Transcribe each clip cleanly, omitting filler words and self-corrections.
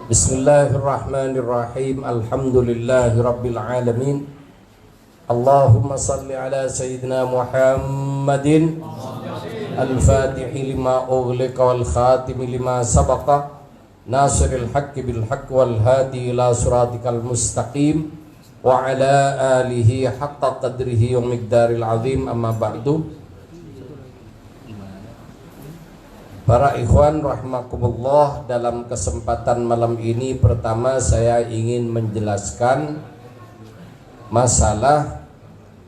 Bismillahirrahmanirrahim. Alhamdulillahirabbil alamin. Allahumma salli ala sayyidina Muhammadin al-fatihi lima ughliqa wal khatimi lima sabaqa nasiril haqqi bil haqqi wal hadi ila siratikal mustaqim wa ala alihi haqqa qadrihi wa miqdaril azim. Amma ba'du. Para ikhwan rahimakumullah, dalam kesempatan malam ini pertama saya ingin menjelaskan masalah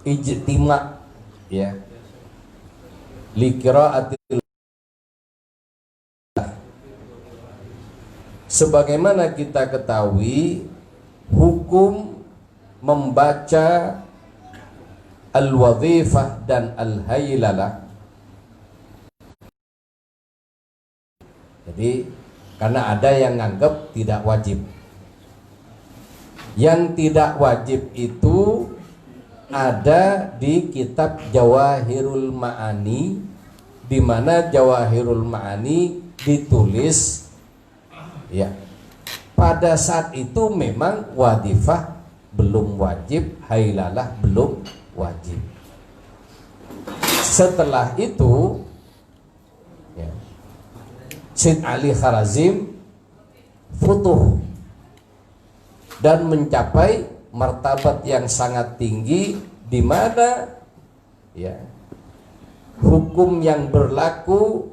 ijtima' ya. Li qiraatil, sebagaimana kita ketahui hukum membaca al-wadhifah dan al-haylalah. Jadi karena ada yang nganggap tidak wajib. Yang tidak wajib itu ada di kitab Jawahirul Ma'ani, di mana Jawahirul Ma'ani ditulis ya, pada saat itu memang wadifah belum wajib, hailalah belum wajib. Setelah itu ya, Syed Ali Kharazim futuh dan mencapai martabat yang sangat tinggi, di mana ya, hukum yang berlaku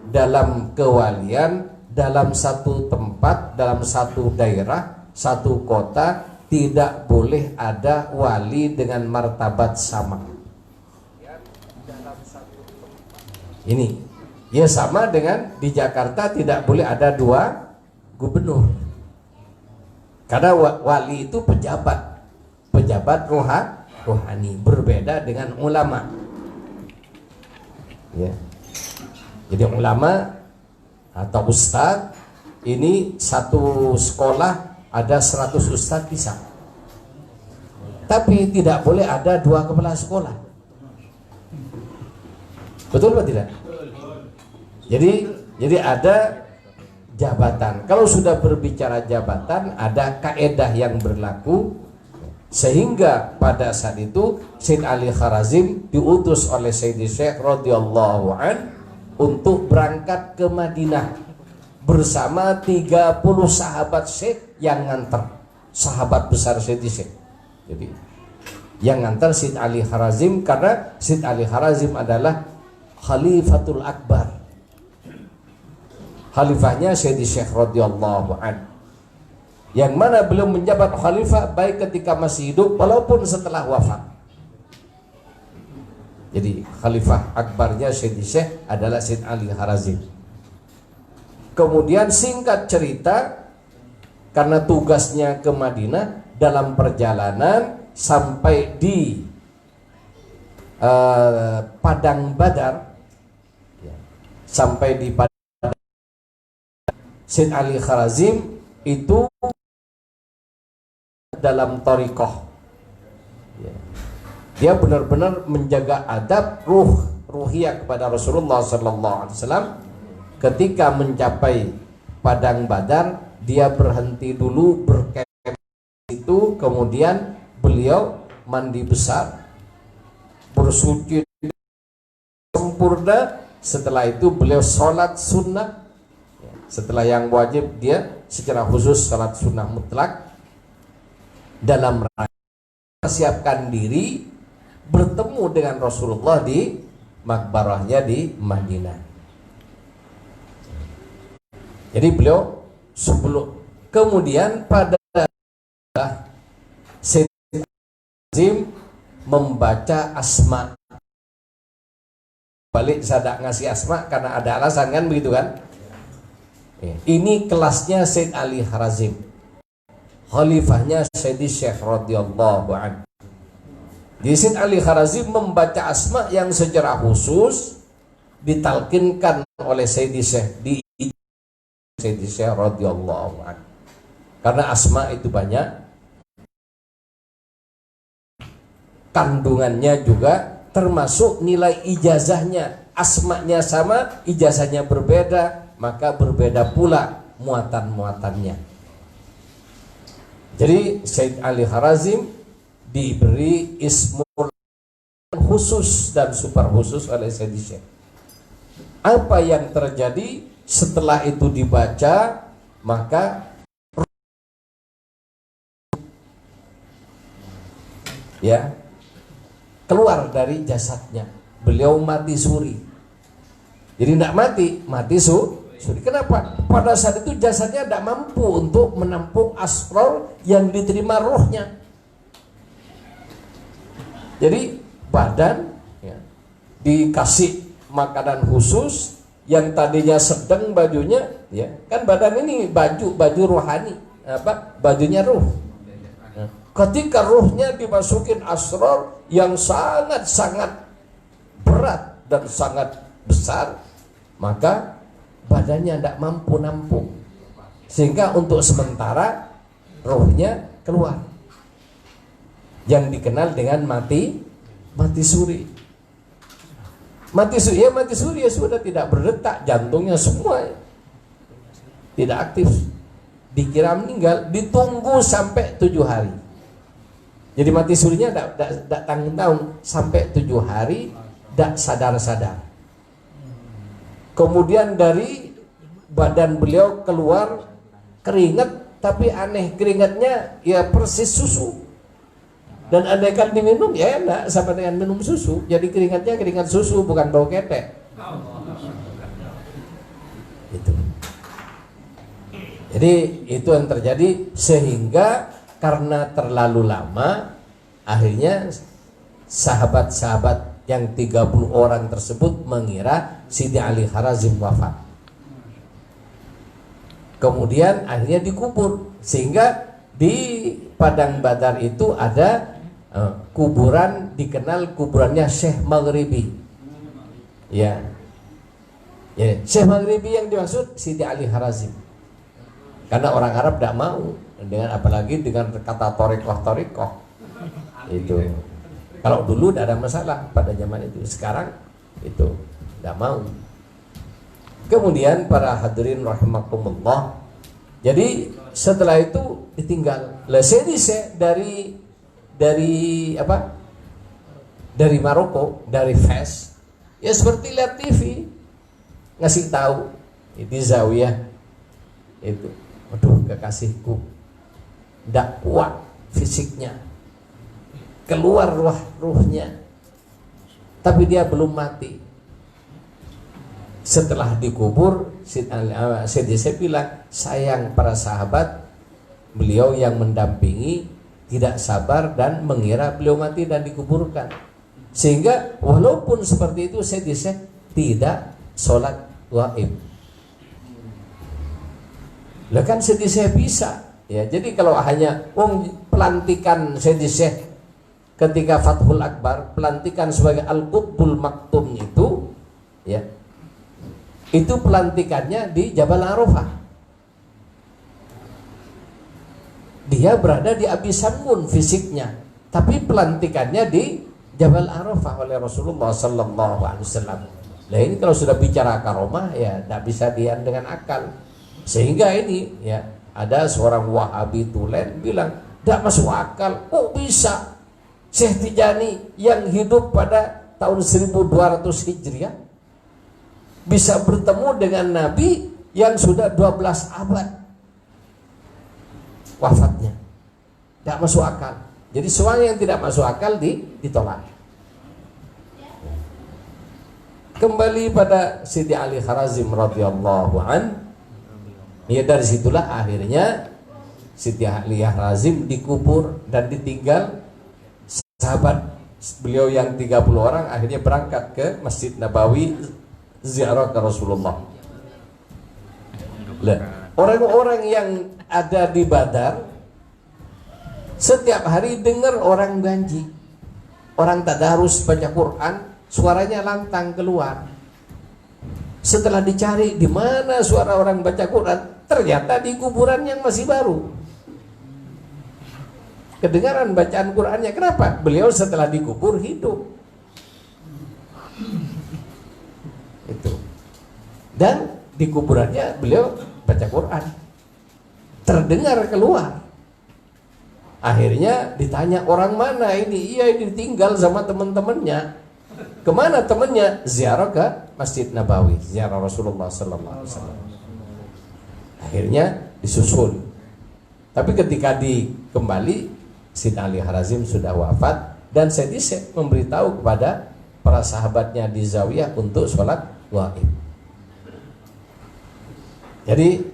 dalam kewalian dalam satu tempat, dalam satu daerah, satu kota, tidak boleh ada wali dengan martabat sama. Ini ya sama dengan di Jakarta tidak boleh ada dua gubernur. Karena wali itu pejabat rohani, berbeda dengan ulama. Ya. Jadi ulama atau ustadz ini satu sekolah ada 100 ustadz bisa. Tapi tidak boleh ada dua kepala sekolah. Betul atau tidak? Jadi ada jabatan. Kalau sudah berbicara jabatan, ada kaedah yang berlaku, sehingga pada saat itu Syed Ali Kharazim diutus oleh Sayyidi Syekh radhiyallahu an untuk berangkat ke Madinah bersama 30 sahabat Syekh yang nganter, sahabat besar Sayyidi Syekh. Jadi yang nganter Syed Ali Kharazim, karena Syed Ali Kharazim adalah Khalifatul Akbar, khalifahnya Sayyidi Syekh radhiyallahu an, yang mana beliau menjabat khalifah baik ketika masih hidup walaupun setelah wafat. Jadi khalifah akbarnya Sayyidi Syekh adalah Syed Ali Kharazim. Kemudian singkat cerita, karena tugasnya ke Madinah, dalam perjalanan sampai di Padang Badar, sampai di Syed Ali Kharazim itu dalam thariqah ya. Dia benar-benar menjaga adab ruhiyah kepada Rasulullah sallallahu alaihi wasallam. Ketika mencapai Padang Badar, dia berhenti dulu berkemah itu, kemudian beliau mandi besar, bersujud sempurna. Setelah itu beliau sholat sunnah. Setelah yang wajib, dia secara khusus salat sunnah mutlak, dalam rangka mempersiapkan diri bertemu dengan Rasulullah di makbarahnya di Madinah. Jadi beliau sebelum, kemudian pada Syed Kharazim membaca asma. Balik sadak ngasih asma karena ada alasan, kan begitu kan? Ini kelasnya Syed Ali Kharazim, khalifahnya Sayyidi Syekh radhiyallahu anhu. Di Syed Ali Kharazim membaca asma yang secara khusus ditalkinkan oleh Sayyidi Syekh di Sayyidi Syekh radhiyallahu anhu. Karena asma itu banyak, kandungannya juga, termasuk nilai ijazahnya. Asmanya sama, ijazahnya berbeda, maka berbeda pula muatan-muatannya. Jadi Syed Ali Harazim diberi ismul khusus dan super khusus oleh Syed Syekh. Apa yang terjadi setelah itu dibaca, maka ya keluar dari jasadnya. Beliau mati suri. Jadi tidak mati suri. Kenapa? Pada saat itu jasadnya tidak mampu untuk menampung asrar yang diterima rohnya. Jadi badan ya, dikasih makanan khusus, yang tadinya sedang bajunya, ya kan badan ini baju rohani, bajunya ruh. Ketika ruhnya dimasukin asrar yang sangat-sangat berat dan sangat besar, maka badannya tidak mampu nampung, sehingga untuk sementara ruhnya keluar, yang dikenal dengan mati suri. Mati suri ya sudah tidak berdetak, jantungnya semua tidak aktif, dikira meninggal, ditunggu sampai 7 hari. Jadi mati surinya tidak tanggung-tanggung, sampai 7 hari tidak sadar-sadar. Kemudian dari badan beliau keluar keringat, tapi aneh, keringatnya ya persis susu. Dan andaikan diminum ya enak sama dengan minum susu. Jadi keringatnya keringat susu, bukan bau ketek. Itu. Jadi itu yang terjadi, sehingga karena terlalu lama, akhirnya sahabat-sahabat yang 30 orang tersebut mengira Sidi Ali Harazim wafat. Kemudian akhirnya dikubur, sehingga di Padang Badar itu ada kuburan, dikenal kuburannya Syekh Maghribi. Ya. Syekh Maghribi yang dimaksud Sidi Ali Harazim. Karena orang Arab tidak mau dengan, apalagi dengan kata torikoh. Itu. Kalau dulu tidak ada masalah pada zaman itu, sekarang itu tidak mau. Kemudian para hadirin rahimakumullah, jadi setelah itu ditinggal. Lesedise dari Maroko, dari Fes, ya seperti lihat TV, ngasih tahu di zawiyah itu, aduh kekasihku tidak kuat fisiknya, keluar ruhnya, tapi dia belum mati. Setelah dikubur, saya bilang, sayang para sahabat beliau yang mendampingi tidak sabar dan mengira beliau mati dan dikuburkan, sehingga walaupun seperti itu saya tidak sholat gaib. Lah kan saya bisa ya. Jadi kalau hanya pelantikan saya ketika Fathul Akbar, pelantikan sebagai Al-Qutbul Maktum itu ya, itu pelantikannya di Jabal Arafah. Dia berada di Abi Sammun fisiknya, tapi pelantikannya di Jabal Arafah oleh Rasulullah sallallahu alaihi wasallam. Nah ini kalau sudah bicara karomah ya tidak bisa dian dengan akal. Sehingga ini ya, ada seorang Wahabi tulen bilang tidak masuk akal, kok bisa Syekh Tijani yang hidup pada tahun 1200 Hijriah bisa bertemu dengan Nabi yang sudah 12 abad wafatnya. Tidak masuk akal. Jadi semua yang tidak masuk akal ditolak. Kembali pada Sidi Ali Harazim radhiyallahu an, ya dari situlah akhirnya Sidi Ali Harazim dikubur dan ditinggal sahabat beliau yang 30 orang akhirnya berangkat ke Masjid Nabawi ziarah ke Rasulullah. Orang-orang yang ada di Badar setiap hari dengar orang janji, orang tadarus baca Quran, suaranya lantang keluar. Setelah dicari di mana suara orang baca Quran, ternyata di kuburan yang masih baru. Kedengaran bacaan Qurannya. Kenapa? Beliau setelah dikubur hidup. Itu. Dan di kuburannya beliau baca Quran. Terdengar keluar. Akhirnya ditanya orang mana ini? Iya, ini tinggal sama teman-temannya. Kemana temannya? Ziarah ke Masjid Nabawi, ziarah Rasulullah Sallallahu Alaihi Wasallam. Akhirnya disusul. Tapi ketika dikembali, Sayyidina Ali Harazim sudah wafat dan Said Isek memberitahu kepada para sahabatnya di Zawiyah untuk sholat gaib. Jadi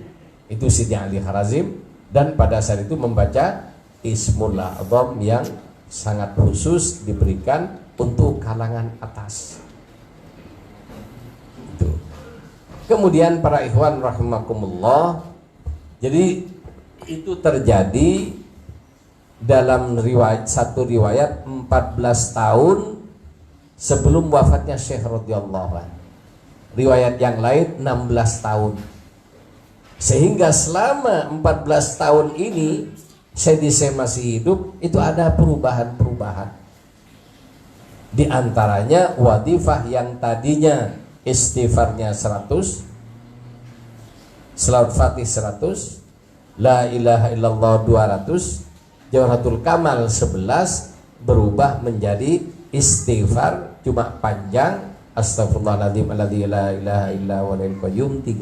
itu Sayyidina Ali Harazim, dan pada saat itu membaca Ismul A'zam yang sangat khusus diberikan untuk kalangan atas. Itu. Kemudian para ikhwan rahimakumullah, jadi itu terjadi dalam satu riwayat 14 tahun sebelum wafatnya Syekh radhiyallahu anhu. Riwayat yang lain 16 tahun. Sehingga selama 14 tahun ini Syekh masih hidup, itu ada perubahan-perubahan. Di antaranya wadifah yang tadinya istighfarnya 100, selawat fatih 100, la ilaha illallah 200, Jawharatul Kamal 11 berubah menjadi istighfar cuma panjang, astagfirullahaladzim alladzi la ilaha illa huwal qayyum 30,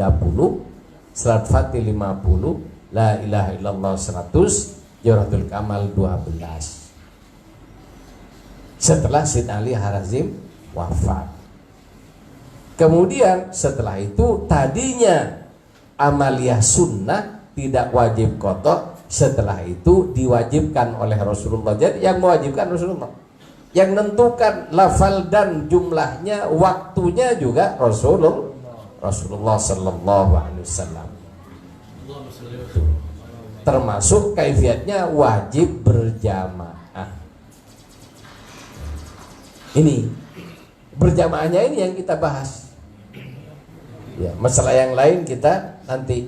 selawat fatih 50, la ilaha illallah 100, Jawharatul Kamal 12. Setelah Sayyidina Ali Harazim wafat. Kemudian setelah itu tadinya amaliyah sunnah tidak wajib qada, setelah itu diwajibkan oleh Rasulullah. Jadi yang mewajibkan Rasulullah, yang menentukan lafal dan jumlahnya, waktunya juga Rasulullah Sallallahu Alaihi Wasallam. Termasuk kaifiatnya wajib berjamaah. Ini berjamaahnya ini yang kita bahas. Ya, masalah yang lain kita nanti.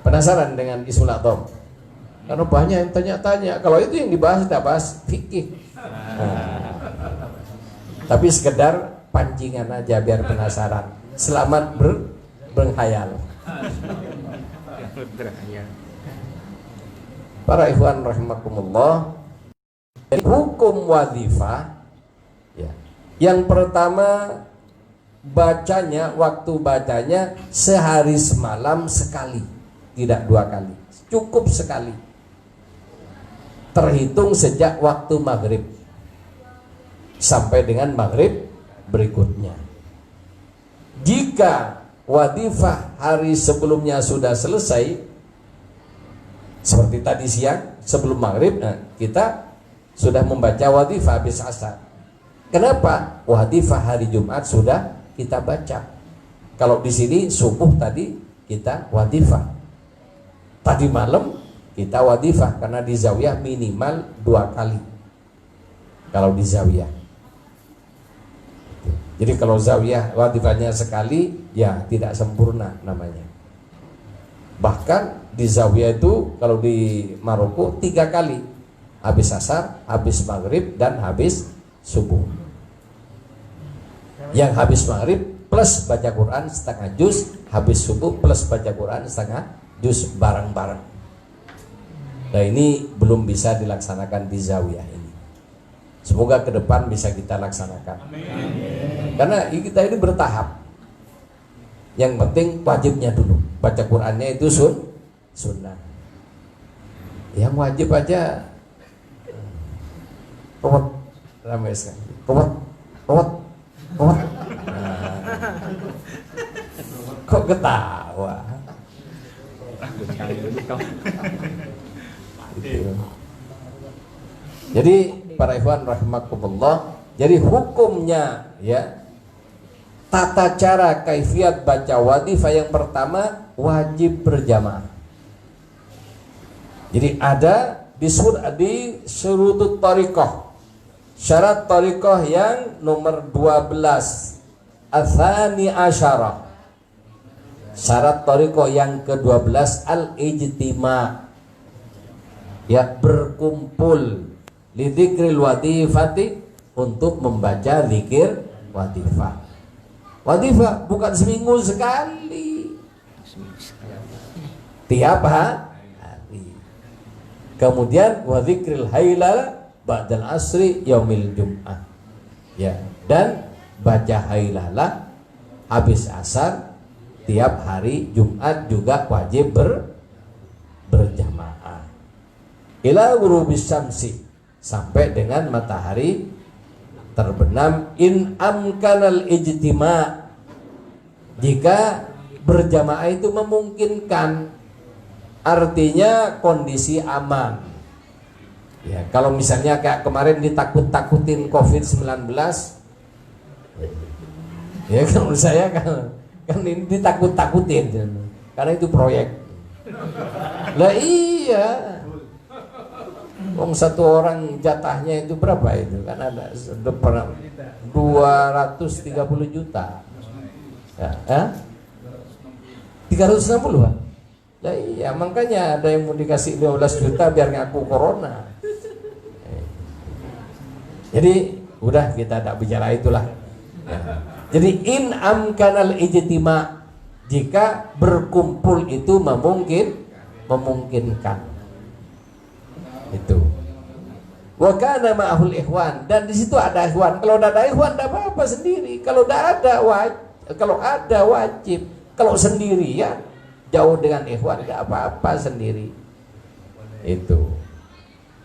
Penasaran dengan Ismul A'zam? Karena banyak yang tanya-tanya. Kalau itu yang dibahas, kita bahas fikih. Tapi sekedar pancingan aja biar penasaran. Selamat berkhayal. Para ikhwan rahimakumullah, hukum wadifah ya. Yang pertama, bacanya, waktu bacanya sehari semalam sekali, tidak 2 kali, cukup sekali. Terhitung sejak waktu maghrib sampai dengan maghrib berikutnya. Jika wadifah hari sebelumnya sudah selesai, seperti tadi siang sebelum maghrib, kita sudah membaca wadifah habis asar. Kenapa? Wadifah hari Jumat sudah kita baca. Kalau di sini subuh tadi kita wadifah. Tadi malam kita wadifah karena di zawiyah minimal 2 kali. Kalau di zawiyah. Jadi kalau zawiyah wadifahnya sekali, ya tidak sempurna namanya. Bahkan di zawiyah itu kalau di Maroko 3 kali, habis asar, habis maghrib, dan habis subuh. Yang habis maghrib plus baca Quran setengah juz, habis subuh plus baca Quran setengah juz, bareng-bareng. Nah ini belum bisa dilaksanakan di zawiyah ini. Semoga ke depan bisa kita laksanakan. Amin. Karena kita ini bertahap. Yang penting wajibnya dulu, baca Qurannya itu sunnah. Yang wajib aja ramai sekali. Kok ketawa? Gitu. Jadi para ikhwan rahimakumullah, jadi hukumnya ya, tata cara kaifiat baca wadifah yang pertama wajib berjamaah. Jadi ada di syurutut thariqah, syarat thariqah yang nomor 12, atsani asyara. Syarat thariqah yang ke-12 al-ijtima', ya berkumpul lidzikril wadifati, untuk membaca zikir wadifah. Wadifah bukan seminggu sekali, tiap hari. Kemudian wa dzikril hailala ba'dal asri yaumil jum'ah. Ya, dan baca hailala habis asar tiap hari Jumat juga wajib berjamaah. Ila ghurubis syamsi, sampai dengan matahari terbenam. In amkanal ijtima', jika berjamaah itu memungkinkan, artinya kondisi aman. Ya, kalau misalnya kayak kemarin ditakut-takutin COVID-19, ya kan menurut saya kan ini ditakut-takutin karena itu proyek. Lah iya, satu orang jatahnya itu berapa itu kan, ada 230 juta ya, 360 Pak. Lah iya, makanya ada yang mau dikasih 15 juta biar ngaku corona. Jadi udah, kita tak bicara itulah ya. Jadi in amkanal ijtima', jika berkumpul itu memungkinkan itu. Wa kana ma'ahul ikhwan, dan di situ ada ikhwan. Kalau tidak ada ikhwan tidak apa-apa sendiri. Kalau ada wajib. Kalau sendirian jauh dengan ikhwan tidak apa-apa sendiri. Itu.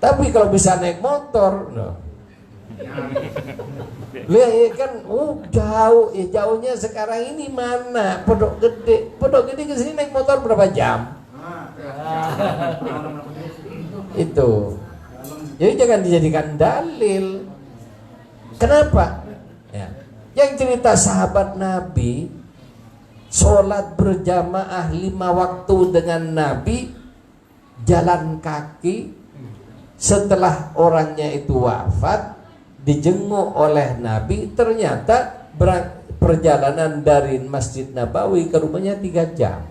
Tapi kalau bisa naik motor, lihat kan, jauh. Jauhnya sekarang ini mana? Pondok Gede ke sini naik motor berapa jam? Itu. Jadi jangan dijadikan dalil. Kenapa? Ya. Yang cerita sahabat Nabi sholat berjamaah 5 waktu dengan Nabi, jalan kaki, setelah orangnya itu wafat, dijenguk oleh Nabi, ternyata perjalanan dari Masjid Nabawi ke rumahnya 3 jam.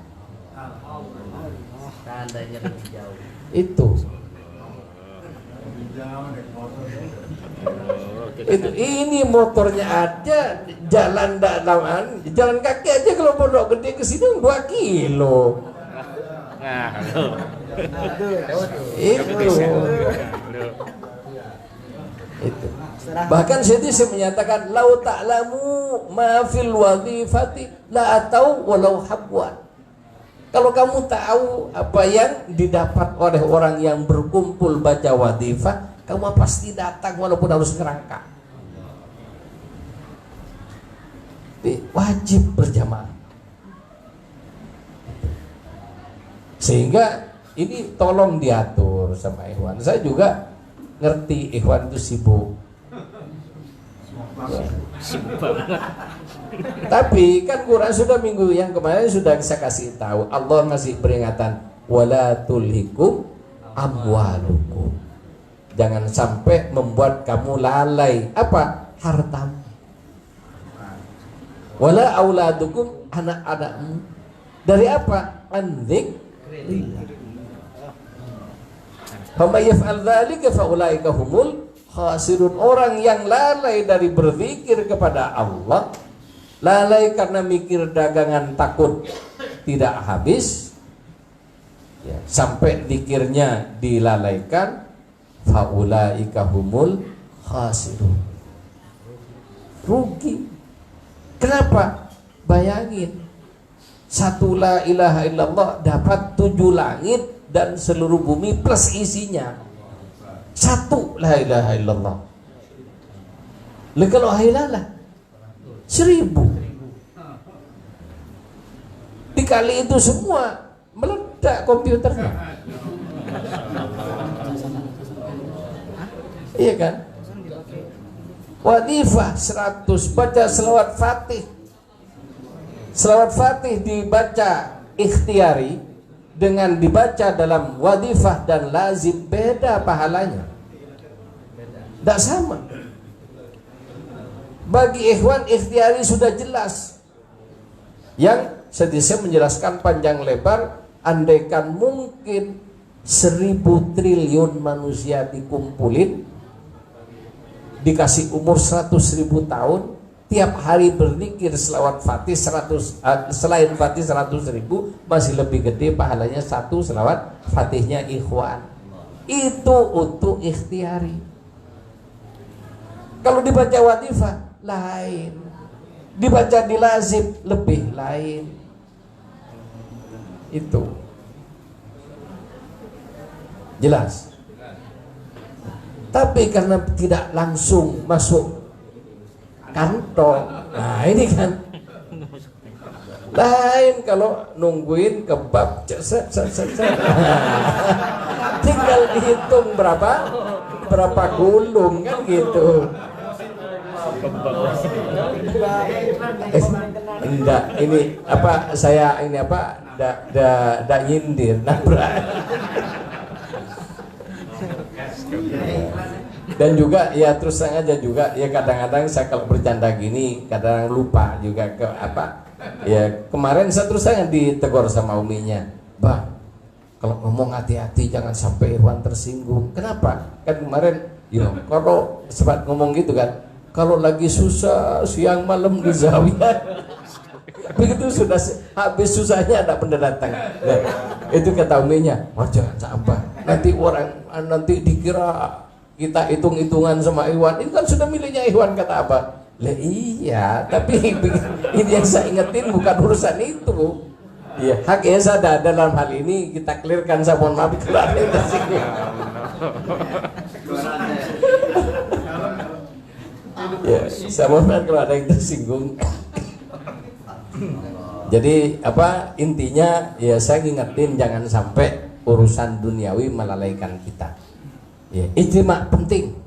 Itu. Ini motornya aja, jalan kaki aja kalau Pondok Gede ke sini 2 kilo. Itu. Bahkan saya menyatakan lau ta'lamu ma fil wadhifati la atau walau habwan. Kalau kamu tahu apa yang didapat oleh orang yang berkumpul baca wadhifah, kamu pasti datang walaupun harus ngerangkak. Wajib berjamaah. Sehingga ini tolong diatur sama ikhwan. Saya juga ngerti ikhwan itu sibuk. Tapi kan Quran sudah minggu yang kemarin sudah saya kasih tahu, Allah ngasih peringatan, wala tulhikum amwalukum. Jangan sampai membuat kamu lalai apa? Hartamu. Wala auladukum, anak-anakmu. Dari apa? An-dzikrillah. Faman yaf'al dzalika fa ulaika humul khasirun. Orang yang lalai dari berzikir kepada Allah, lalai karena mikir dagangan takut tidak habis, ya, sampai zikirnya dilalaikan, fa ulaika humul khasirun. Rugi. Kenapa? Bayangin, satu la ilaha illallah dapat 7 langit dan seluruh bumi plus isinya. Satu la ilaha illallah. Lalu kalau hailalah 1000 dikali itu semua meledak komputernya. Iya kan? Wadifah 100, baca selawat fatih. Selawat fatih dibaca ikhtiari dengan dibaca dalam wadifah dan lazim beda pahalanya. Tidak sama. Bagi ikhwan ikhtiari sudah jelas. Yang saya menjelaskan panjang lebar, andaikan mungkin 1000 triliun manusia dikumpulin, dikasih umur 100.000 tahun, tiap hari berzikir selawat fatih 100, selain fatih 100.000, masih lebih gede pahalanya satu selawat fatihnya ikhwan. itu untuk ikhtiari. Kalau dibaca wadifah lain, dibaca di lazim lebih lain. Itu jelas. Tapi karena tidak langsung masuk kantong, nah ini kan lain. Kalau nungguin kebab tinggal dihitung berapa gulung kan gitu. Enggak, ini apa, saya ini apa, da nyindir nabrak. Dan juga ya terus aja juga ya, kadang-kadang saya kalau bercanda gini kadang lupa juga ke apa ya. Kemarin saya terus aja ditegur sama uminya, Bang, kalau ngomong hati-hati jangan sampai Irwan tersinggung. Kenapa? Kan kemarin ya kalau sempat ngomong gitu kan, kalau lagi susah siang malam di zawiyah, begitu sudah habis susahnya ada pendatang. Nah, itu kata uminya, wah jangan sampai nanti orang nanti dikira kita hitung-hitungan sama Iwan. Ini kan sudah miliknya Iwan, kata apa? Lah iya, tapi ini yang saya ingetin bukan urusan itu. Iya, hak Esa dalam hal ini kita clearkan. Saya mohon maaf kalau ada yang tersinggung. Ya, saya mohon maaf kalau ada yang tersinggung. Jadi apa intinya ya, saya ngingetin jangan sampai urusan duniawi melalaikan kita. Ya, ijtima penting.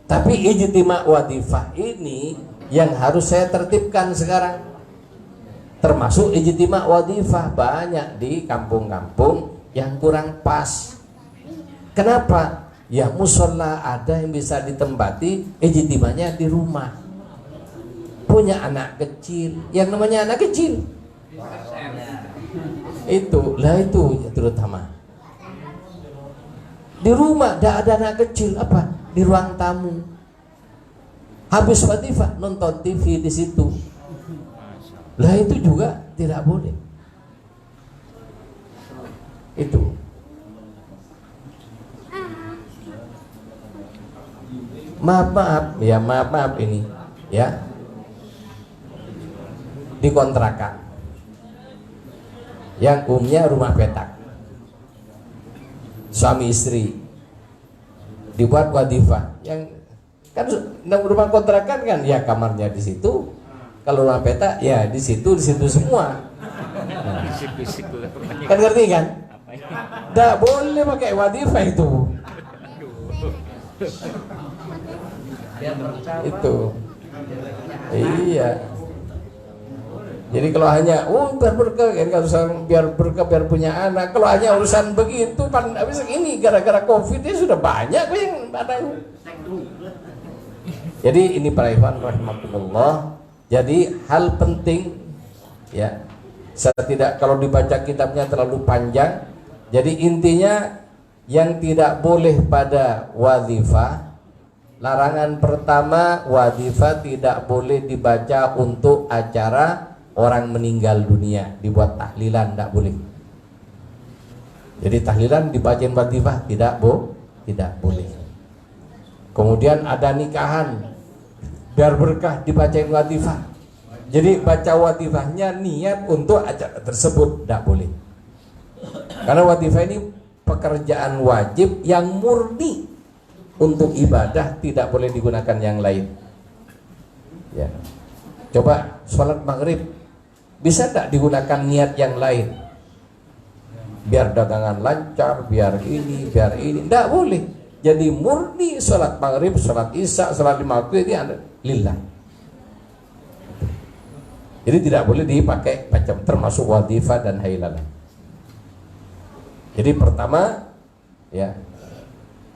Tapi ijtima wadifah ini yang harus saya tertibkan sekarang. Termasuk ijtima wadifah banyak di kampung-kampung yang kurang pas. Kenapa? Ya musola ada yang bisa ditempati, ijtimanya di rumah. Punya anak kecil, yang namanya anak kecil. Itu ya, terutama di rumah tidak ada anak kecil, apa di ruang tamu. Habis wadifah nonton TV di situ. Lah itu juga tidak boleh. Itu. Maaf ini ya. Dikontrakan. Yang umumnya rumah petak. Suami istri dibuat wadifah. Yang kan rumah kontrakan kan ya kamarnya di situ. Kalau rumah petak ya di situ semua. Nah, kan ngerti kan? Tidak boleh pakai wadifah itu. Itu. Iya. Jadi kalau hanya biar berkah kan, kalau biar berkah biar punya anak, kalau hanya urusan begitu habis ini gara-gara Covid ini sudah banyak yang adanya. Jadi ini para ikhwan rahimakumullah. Jadi hal penting ya. Saya tidak, kalau dibaca kitabnya terlalu panjang. Jadi intinya yang tidak boleh pada wadifah, larangan pertama, wadifah tidak boleh dibaca untuk acara orang meninggal dunia, dibuat tahlilan tidak boleh. Jadi tahlilan dibacain wadifah tidak boleh. Kemudian ada nikahan, biar berkah dibacain wadifah. Jadi baca wadifahnya niat untuk acara tersebut tidak boleh. Karena wadifah ini pekerjaan wajib yang murni untuk ibadah, tidak boleh digunakan yang lain. Ya. Coba sholat maghrib bisa tidak digunakan niat yang lain? Biar dagangan lancar, biar ini, tidak boleh. Jadi murni sholat maghrib, sholat isya, sholat maghrib ini lillah. Jadi tidak boleh dipakai macam termasuk wadifah dan hailalah. Jadi pertama ya.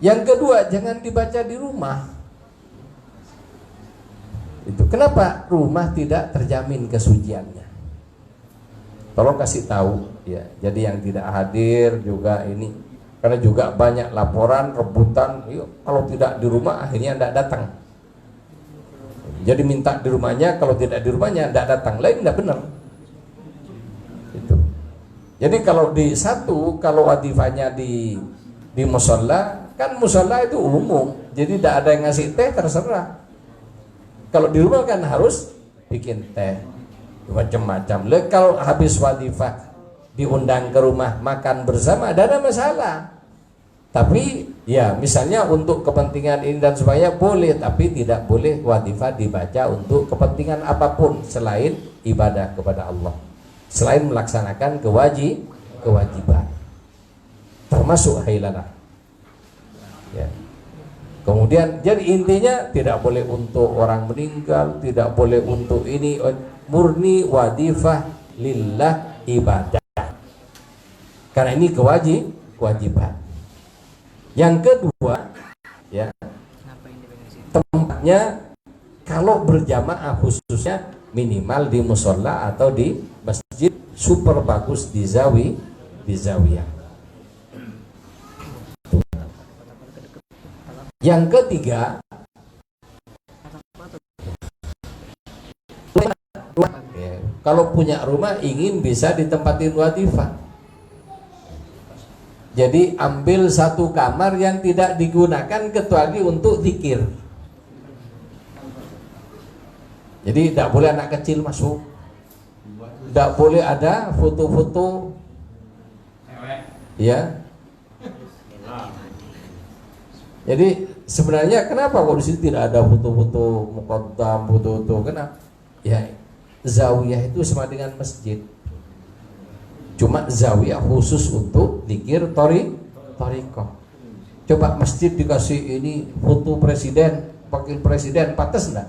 Yang kedua, jangan dibaca di rumah. Itu kenapa? Rumah tidak terjamin kesuciannya. Tolong kasih tahu ya. Jadi yang tidak hadir juga ini, karena juga banyak laporan rebutan, yuk, kalau tidak di rumah akhirnya tidak datang. Jadi minta di rumahnya, kalau tidak di rumahnya tidak datang, lain tidak benar. Itu. Jadi kalau di satu, kalau wadifahnya di di musola, kan musola itu umum, jadi tidak ada yang ngasih teh, terserah. Kalau di rumah kan harus bikin teh macam-macam. Kalau habis wadifah diundang ke rumah makan bersama, tidak ada masalah. Tapi ya misalnya untuk kepentingan ini dan sebagainya boleh, tapi tidak boleh wadifah dibaca untuk kepentingan apapun selain ibadah kepada Allah, selain melaksanakan kewajiban, termasuk hailanah. Ya. Kemudian jadi intinya tidak boleh untuk orang meninggal, tidak boleh untuk ini, murni wadifah lillah, ibadah. Karena ini kewajiban. Yang kedua, ya, tempatnya kalau berjamaah khususnya minimal di musola atau di masjid, super bagus di zawiyah. Yang ketiga, kalau punya rumah ingin bisa ditempatin wadifah. Jadi ambil satu kamar yang tidak digunakan kecuali untuk zikir. Jadi tidak boleh anak kecil masuk, tidak boleh ada foto-foto, ya. Jadi sebenarnya kenapa kok di sini tidak ada foto-foto muqaddam, foto-foto? Kenapa? Ya, zawiyah itu sama dengan masjid. Cuma zawiyah khusus untuk zikir thariqah. Coba masjid dikasih ini foto presiden, wakil presiden, pantas enggak?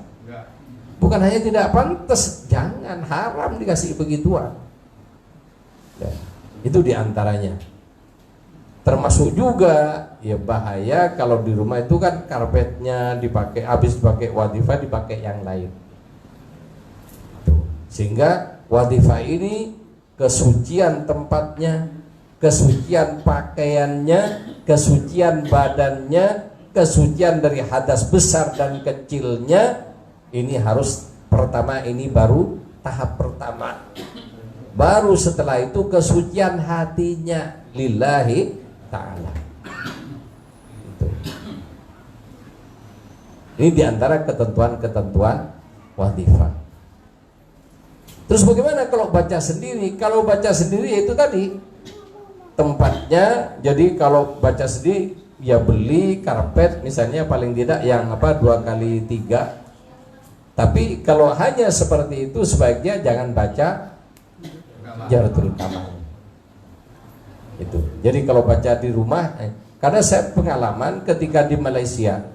Bukan hanya tidak pantas, jangan, haram dikasih begituan. Ya, itu diantaranya. Termasuk juga ya bahaya kalau di rumah itu kan karpetnya dipakai, habis dipakai wadifah dipakai yang lain. Tuh. Sehingga wadifah ini kesucian tempatnya, kesucian pakaiannya, kesucian badannya, kesucian dari hadas besar dan kecilnya, ini harus pertama, ini baru tahap pertama. Baru setelah itu kesucian hatinya lillahi ta'ala. Itu. Ini diantara ketentuan-ketentuan wadifah. Terus bagaimana kalau baca sendiri? Kalau baca sendiri itu tadi tempatnya, jadi kalau baca sendiri ya beli karpet misalnya paling tidak yang 2x3. Tapi kalau hanya seperti itu sebaiknya jangan baca Jaratul Kamal. Itu. Jadi kalau baca di rumah, karena saya pengalaman ketika di Malaysia,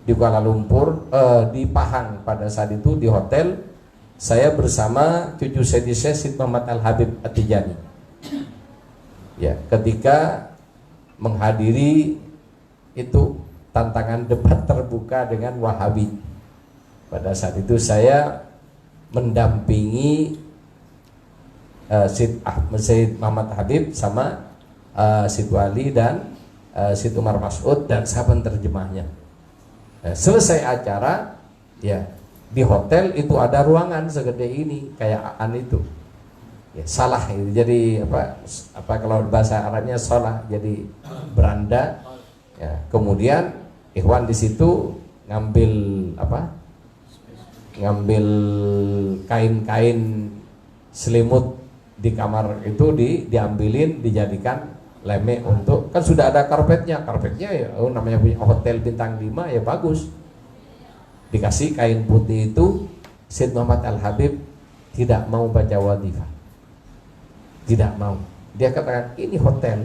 di Kuala Lumpur, di Pahang pada saat itu di hotel, saya bersama cucu Sayyidi Syed Muhammad Al-Habib At-Tijani. Ya, ketika menghadiri itu tantangan debat terbuka dengan Wahabi. Pada saat itu saya mendampingi Syed Muhammad Habib sama Syed Wali dan Syed Umar Mas'ud dan sahabat terjemahnya. Selesai acara, ya, di hotel itu ada ruangan segede ini kayak itu, ya, salah itu. Jadi apa kalau bahasa Arabnya salah, jadi beranda. Ya, kemudian ikhwan di situ ngambil kain-kain selimut di kamar itu diambilin, dijadikan leme untuk, kan sudah ada karpetnya ya, namanya punya hotel bintang 5 ya bagus. Dikasih kain putih itu, Syed Muhammad Al-Habib tidak mau baca wadifah. Tidak mau. Dia katakan, ini hotel.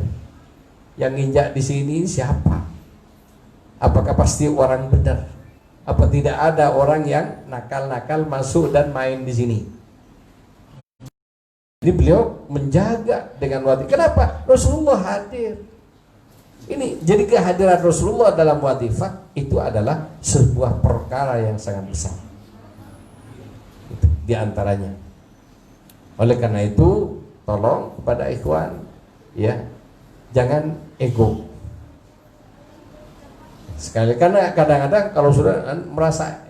Yang nginjak di sini siapa? Apakah pasti orang benar? Apa tidak ada orang yang nakal-nakal masuk dan main di sini? Jadi beliau menjaga dengan wadifah. Kenapa? Rasulullah hadir. Ini jadi kehadiran Rasulullah dalam wadifah itu adalah sebuah perkara yang sangat besar. Itu diantaranya. Oleh karena itu, tolong kepada ikhwan, ya, jangan ego. Sekali, karena kadang-kadang kalau sudah merasa,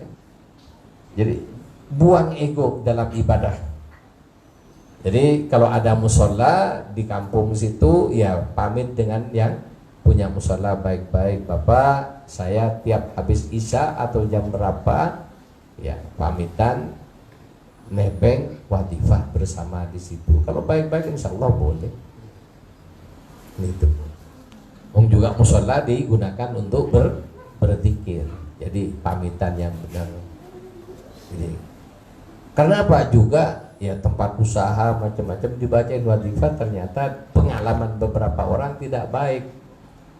jadi buang ego dalam ibadah. Jadi kalau ada musola di kampung situ, ya pamit dengan yang punya musola baik-baik, Bapak, saya tiap habis isya atau jam berapa ya pamitan nebeng wadifah bersama di situ. Kalau baik-baik insya Allah boleh. Itu. Juga musola digunakan untuk berzikir. Jadi pamitan yang benar. Ini. Karena apa juga ya tempat usaha macam-macam dibacain wadifah, ternyata pengalaman beberapa orang tidak baik.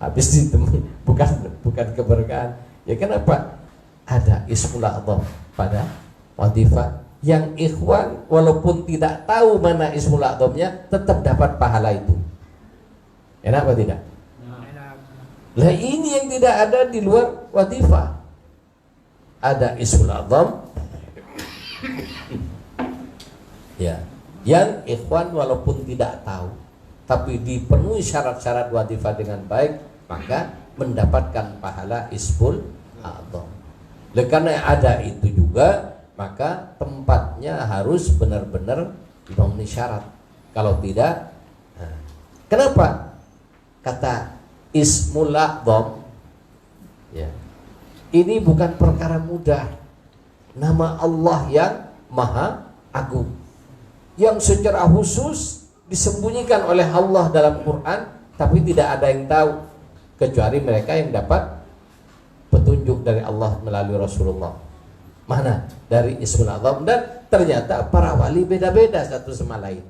Habis ditemu bukan keberkahan. Ya kenapa? Ada ismul a'dham pada wadifah yang ikhwan walaupun tidak tahu mana ismul a'dhamnya tetap dapat pahala itu. Enak apa tidak? Lah ini yang tidak ada di luar wadifah. Ada ismul a'dham ya, yang ikhwan walaupun tidak tahu tapi dipenuhi syarat-syarat wadifah dengan baik, maka mendapatkan pahala ismul a'dham. Karena ada itu juga, maka tempatnya harus benar-benar memenuhi syarat. Kalau tidak, kenapa? Kata ismul a'dham ya, ini bukan perkara mudah. Nama Allah yang Maha Agung, yang secara khusus disembunyikan oleh Allah dalam Quran, tapi tidak ada yang tahu kecuali mereka yang dapat petunjuk dari Allah melalui Rasulullah. Mana? Dari ismul a'dham. Dan ternyata para wali beda-beda satu sama lain.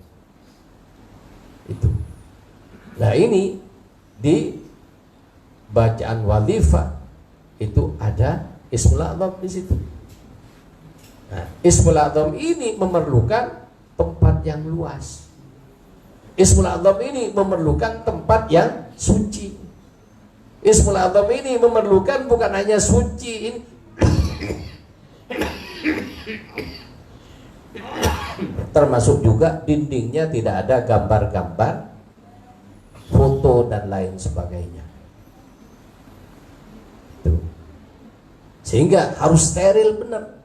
Itu. Nah ini di bacaan wadifah itu ada ismul a'dham di situ. Nah, ismul a'dham ini memerlukan tempat yang luas. Ismul a'dham ini memerlukan tempat yang suci. Ismul a'dham ini memerlukan bukan hanya suci ini, termasuk juga dindingnya tidak ada gambar-gambar, foto dan lain sebagainya. Tuh. Sehingga harus steril benar.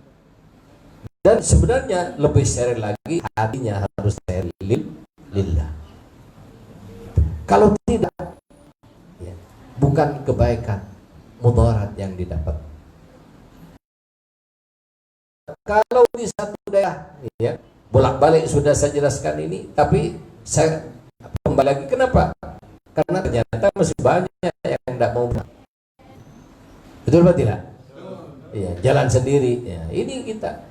Dan sebenarnya lebih steril lagi, hatinya harus steril lillah. Kalau tidak, ya, bukan kebaikan, mudarat yang didapat. Kalau di satu daerah, ya, bolak-balik sudah saya jelaskan ini, tapi saya kembali lagi, kenapa? Karena ternyata masih banyak yang tidak mau. Betul apa tidak? Iya, jalan sendiri. Ya, ini kita.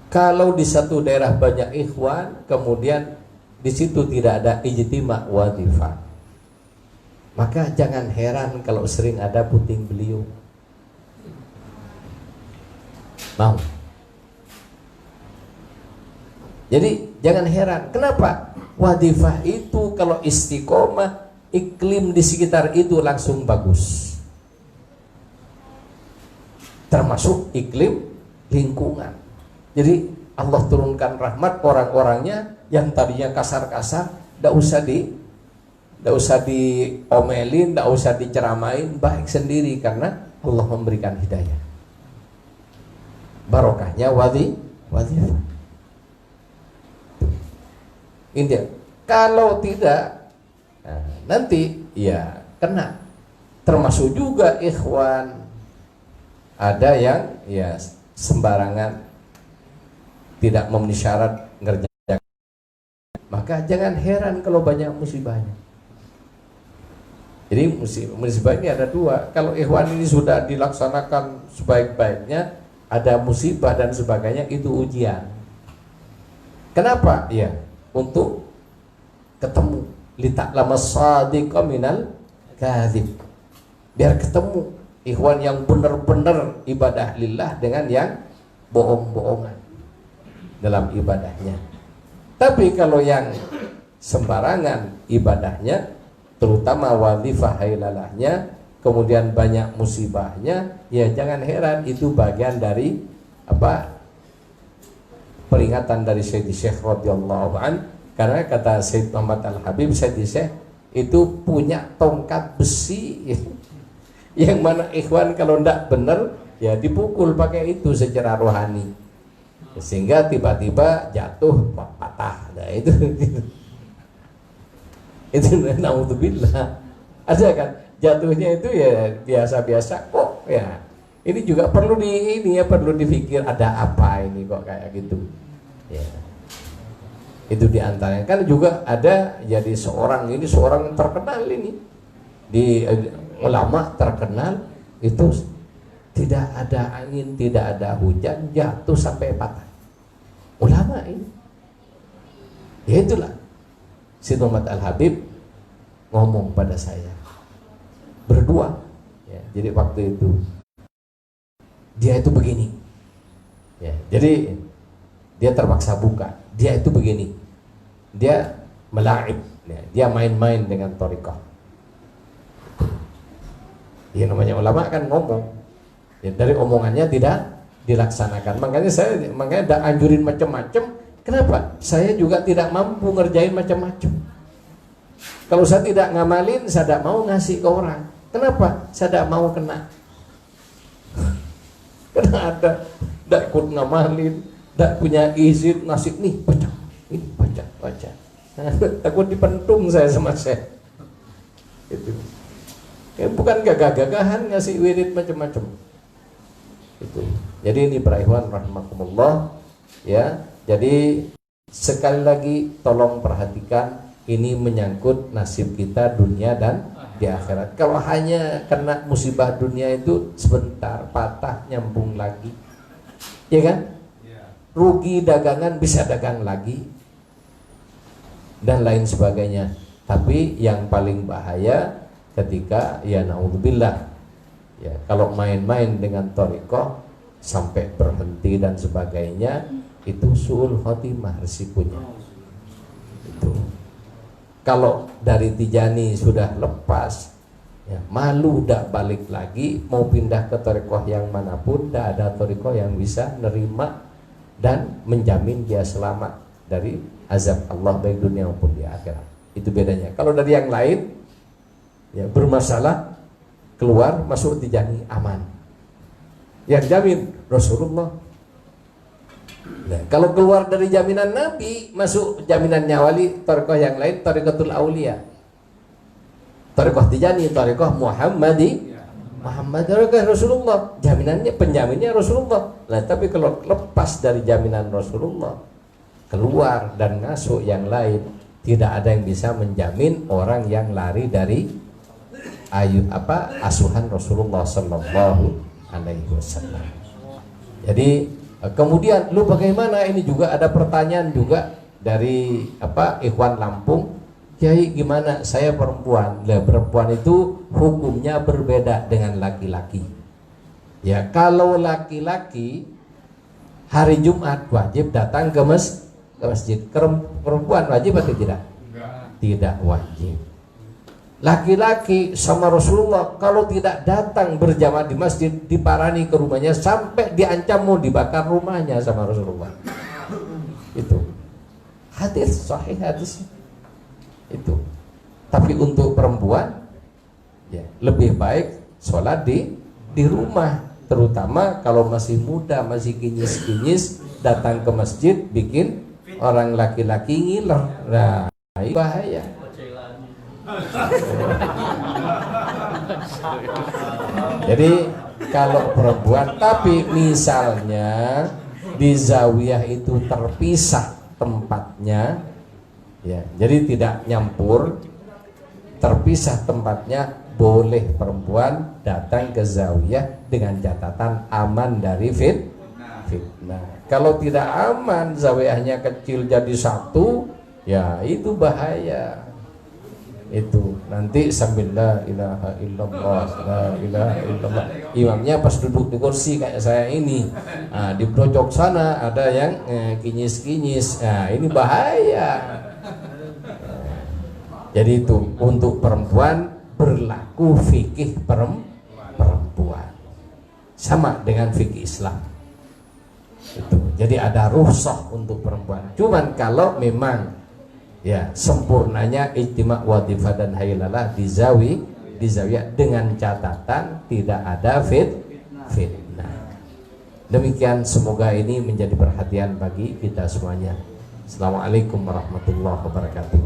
Kalau di satu daerah banyak ikhwan, kemudian di situ tidak ada ijtima wadifah, maka jangan heran kalau sering ada puting beliung. Mau? Jadi jangan heran. Kenapa? Wadifah itu kalau istiqomah, iklim di sekitar itu langsung bagus. Termasuk iklim lingkungan. Jadi Allah turunkan rahmat, orang-orangnya yang tadinya kasar-kasar, tidak usah diomelin, tidak usah diceramain, baik sendiri karena Allah memberikan hidayah. Barokahnya wadifah. Ini dia. Kalau tidak, nah, nanti ya kena. Termasuk juga ikhwan, ada yang ya sembarangan, tidak memenuhi syarat ngerjakan, maka jangan heran kalau banyak musibahnya. Jadi musibah ini ada dua. Kalau ikhwan ini sudah dilaksanakan sebaik-baiknya, ada musibah dan sebagainya, itu ujian. Kenapa? Ya, untuk ketemu lita'lama shadiqa minal kadzib. Biar ketemu ikhwan yang benar-benar ibadah lillah dengan yang bohong-bohongan dalam ibadahnya. Tapi kalau yang sembarangan ibadahnya, terutama wadifah hailalahnya, kemudian banyak musibahnya, ya jangan heran itu bagian dari apa? Peringatan dari Sayyidi Syekh radhiyallahu an. Karena kata Sayyid Muhammad Al-Habib, Sayyidi Syekh itu punya tongkat besi yang mana ikhwan kalau tidak benar ya dipukul pakai itu secara rohani, sehingga tiba-tiba jatuh patah. Nah itu Itu naudzubillah. Ada kan jatuhnya itu ya biasa-biasa kok ya. Ini juga perlu perlu dipikir ada apa ini kok kayak gitu. Ya. Itu diantaranya kan juga ada jadi seorang terkenal ini di ulama terkenal itu tidak ada angin, tidak ada hujan, jatuh sampai patah. Ulama ini. Ya itulah. Syed Muhammad Al-Habib ngomong pada saya berdua ya, jadi waktu itu dia itu begini ya, jadi dia terpaksa buka, dia itu begini, dia melaib ya, dia main-main dengan thariqah ya, namanya ulama kan ngomong ya, dari omongannya tidak dilaksanakan, makanya udah anjurin macam-macam. Kenapa? Saya juga tidak mampu ngerjain macam-macam. Kalau saya tidak ngamalin, saya tidak mau ngasih ke orang. Kenapa? Saya tidak mau kena. Karena ada tidak ikut ngamalin, tidak punya izin ngasih nih baca, ini baca. Takut dipentung saya sama saya. Itu. Ya, bukan gagah-gagahan ngasih wirid macam-macam. Itu. Jadi ini para ikhwan rahimakumullah ya. Jadi sekali lagi tolong perhatikan, ini menyangkut nasib kita dunia dan di akhirat. Kalau hanya kena musibah dunia itu sebentar patah nyambung lagi, ya kan? Rugi dagangan bisa dagang lagi dan lain sebagainya. Tapi yang paling bahaya ketika ya naudzubillah ya, kalau main-main dengan thariqah sampai berhenti dan sebagainya, itu su'ul khotimah risikonya. Itu kalau dari Tijani sudah lepas ya, malu udah balik lagi mau pindah ke thariqah yang manapun, tidak ada thariqah yang bisa nerima dan menjamin dia selamat dari azab Allah baik dunia maupun di akhirat. Itu bedanya. Kalau dari yang lain ya, bermasalah keluar masuk Tijani aman, yang jamin Rasulullah. Nah, kalau keluar dari jaminan Nabi, masuk jaminannya wali, thariqah yang lain, thariqatul aulia, thariqah Tijani, thariqah Muhammadi, thariqah Rasulullah, jaminannya penjaminnya Rasulullah. Nah, tapi kalau lepas dari jaminan Rasulullah, keluar dan masuk yang lain, tidak ada yang bisa menjamin orang yang lari dari asuhan Rasulullah Sallallahu Alaihi Wasallam. Jadi kemudian lu bagaimana, ini juga ada pertanyaan juga dari Ikhwan Lampung, Kiai gimana saya perempuan? Lah perempuan itu hukumnya berbeda dengan laki-laki. Ya kalau laki-laki hari Jumat wajib datang ke masjid. Perempuan wajib atau tidak? Tidak wajib. Laki-laki sama Rasulullah kalau tidak datang berjamaah di masjid diparani ke rumahnya sampai diancam mau dibakar rumahnya sama Rasulullah. Itu hadis sahih, hadis itu. Tapi untuk perempuan ya lebih baik sholat di rumah, terutama kalau masih muda, masih kinyis-kinyis, datang ke masjid bikin orang laki-laki ngiler. Nah, bahaya. Jadi kalau perempuan, tapi misalnya di zawiyah itu terpisah tempatnya ya, jadi tidak nyampur, terpisah tempatnya, boleh perempuan datang ke zawiyah dengan catatan aman dari fitnah. Kalau tidak aman, zawiyahnya kecil jadi satu, ya itu bahaya. Itu nanti sambil la ilaha illallah, la ilaha illallah, imamnya pas duduk di kursi kayak saya ini, nah, di pojok sana ada yang kinyis-kinyis, nah ini bahaya. Jadi itu untuk perempuan berlaku fikih perempuan sama dengan fikih Islam. Itu jadi ada rukhsah untuk perempuan. Cuman kalau memang ya sempurnanya ijtima' wadifah dan haylalah di zawiyah dengan catatan tidak ada fitnah. Demikian, semoga ini menjadi perhatian bagi kita semuanya. Assalamualaikum warahmatullahi wabarakatuh.